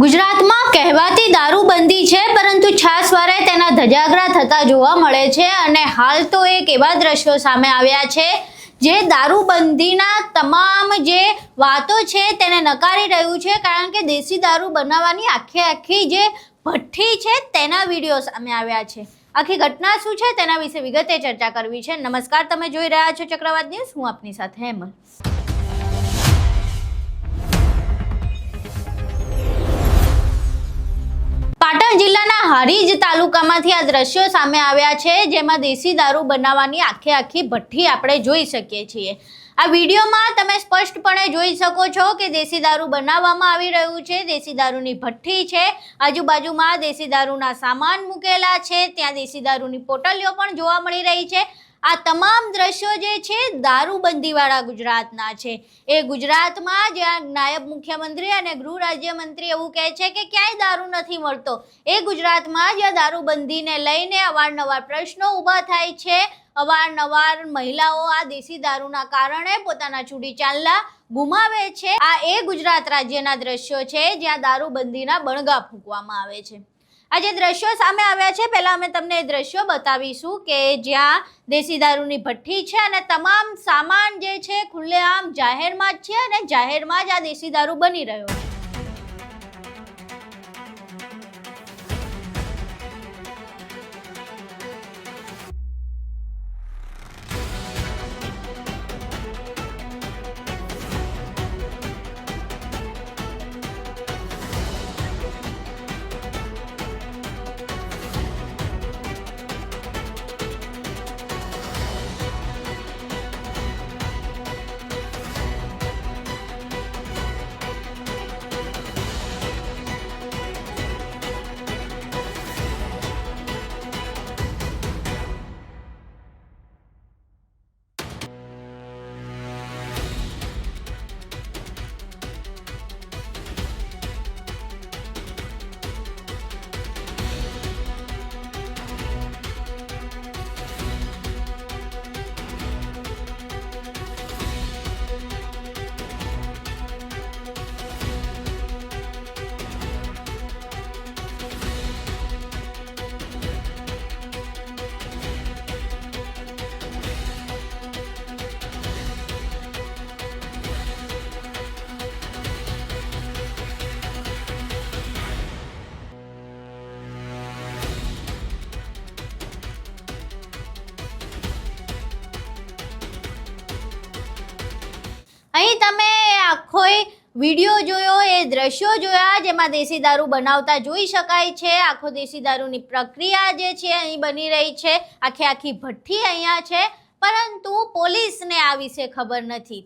ગુજરાતમાં કહેવાતી દારૂબંધી છે, પરંતુ છાસવારે તેના ધજાગરા થતા જોવા મળે છે અને હાલ તો એક એવા દ્રશ્યો સામે આવ્યા છે જે દારૂબંધીના તમામ જે વાતો છે તેને નકારી રહ્યું છે, કારણ કે દેશી દારૂ બનાવવાની આખી જે ભઠ્ઠી છે તેના વિડીયો સામે આવ્યા છે। આખી ઘટના શું છે તેના વિશે વિગતે ચર્ચા કરવી છે। નમસ્કાર, તમે જોઈ રહ્યા છો ચક્રવાત ન્યૂઝ, હું આપની સાથે હેમલ। પાટણ જિલ્લાના હારીજ તાલુકામાંથી આ દ્રશ્યો સામે આવ્યા છે, જેમાં દેશી દારૂ બનાવવાની આખી ભઠ્ઠી આપણે જોઈ શકીએ છીએ। આ વિડીયોમાં તમે સ્પષ્ટપણે જોઈ શકો છો કે દેશી દારૂ બનાવવામાં આવી રહ્યું છે। દેશી દારૂની ભઠ્ઠી છે, આજુબાજુમાં દેશી દારૂના સામાન મૂકેલા છે, ત્યાં દેશી દારૂની પોટલીઓ પણ જોવા મળી રહી છે। આ તમામ દ્રશ્યો જે છે દારૂબંધીવાળા ગુજરાતના છે। એ ગુજરાતમાં જ્યાં નાયબ મુખ્યમંત્રી અને ગૃહ રાજ્યમંત્રી એવું કહે છે કે ક્યાંય દારૂ નથી મળતો, એ ગુજરાતમાં જ્યાં દારૂબંધીને લઈને અવારનવાર પ્રશ્નો ઊભા થાય છે, અવારનવાર મહિલાઓ આ દેશી દારૂના કારણે પોતાના ચૂડી ચાંદલા ગુમાવે છે। આ એ ગુજરાત રાજ્યના દ્રશ્યો છે જ્યાં દારૂબંધીના બણગા ફૂંકવામાં આવે છે। આ જે દ્રશ્યો સામે આવ્યા છે, પહેલા અમે તમને એ દ્રશ્યો બતાવીશું કે જ્યાં દેશી દારૂની ભઠ્ઠી છે અને તમામ સામાન જે છે ખુલ્લેઆમ જાહેરમાં જ છે અને જાહેરમાં જ આ દેશી દારૂ બની રહ્યો છે। અહીં તમે આખો વિડીયો જોયો, એ દ્રશ્યો જોયા જેમાં દેશી દારૂ બનાવતા જોઈ શકાય છે। આખો દેશી દારૂની પ્રક્રિયા જે છે અહીં બની રહી છે, આખી ભઠ્ઠી અહીંયા છે, પરંતુ પોલીસને આ વિશે ખબર નથી।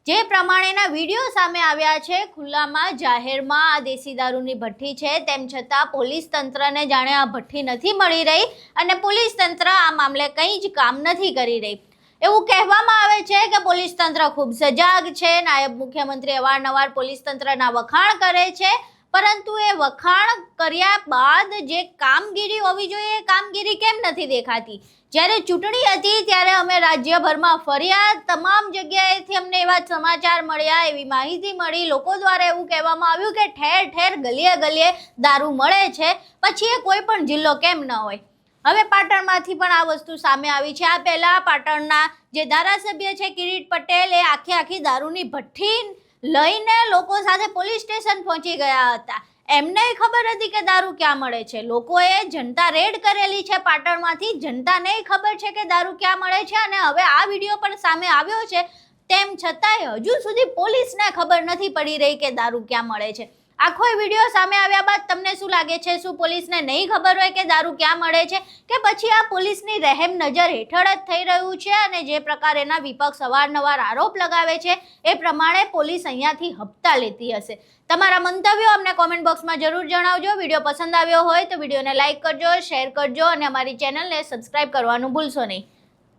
જે પ્રમાણેના વિડીયો સામે આવ્યા છે, ખુલ્લામાં જાહેરમાં આ દેશી દારૂની ભઠ્ઠી છે, તેમ છતાં પોલીસ તંત્રને જાણે આ ભઠ્ઠી નથી મળી રહી અને પોલીસ તંત્ર આ મામલે કંઈ જ કામ નથી કરી રહી। એવું કહેવામાં આવે છે કે પોલીસ તંત્ર ખૂબ સજાગ છે, નાયબ મુખ્યમંત્રી અવારનવાર પોલીસ તંત્રના વખાણ કરે છે, પરંતુ એ વખાણ કર્યા બાદ જે કામગીરી હોવી જોઈએ એ કામગીરી કેમ નથી દેખાતી? જ્યારે ચૂંટણી હતી ત્યારે અમે રાજ્યભરમાં ફર્યા, તમામ જગ્યાએથી અમને એવા સમાચાર મળ્યા, એવી માહિતી મળી, લોકો દ્વારા એવું કહેવામાં આવ્યું કે ઠેર ઠેર ગલીએ દારૂ મળે છે, પછી એ કોઈ પણ જિલ્લો કેમ ન હોય। હવે પાટણમાંથી પણ આ વસ્તુ સામે આવી છે। આ પહેલા પાટણના જે ધારાસભ્ય છે કિરીટ પટેલ, એ આખી દારૂની ભઠ્ઠી લઈને લોકો સાથે પોલીસ સ્ટેશન પહોંચી ગયા હતા। એમને ખબર હતી કે દારૂ ક્યાં મળે છે, લોકોએ જનતા રેડ કરેલી છે પાટણમાંથી, જનતાને ખબર છે કે દારૂ ક્યાં મળે છે અને હવે આ વિડીયો પણ સામે આવ્યો છે, તેમ છતાંય હજુ સુધી પોલીસને ખબર નથી પડી રહી કે દારૂ ક્યાં મળે છે। આખો વિડીયો સામે આવ્યા બાદ તમને શું લાગે છે? શું પોલીસને નહીં ખબર હોય કે દારૂ ક્યાં મળે છે, કે પછી આ પોલીસની રહેમ નજર હેઠળ જ થઈ રહ્યું છે અને જે પ્રકારેના વિપક્ષ અવારનવાર આરોપ લગાવે છે એ પ્રમાણે પોલીસ અહીંયાથી હપ્તા લેતી હશે? તમારા મંતવ્યો અમને કોમેન્ટ બોક્સમાં જરૂર જણાવજો। વિડીયો પસંદ આવ્યો હોય તો વિડીયોને લાઇક કરજો, શેર કરજો અને અમારી ચેનલને સબસ્ક્રાઇબ કરવાનું ભૂલશો નહીં।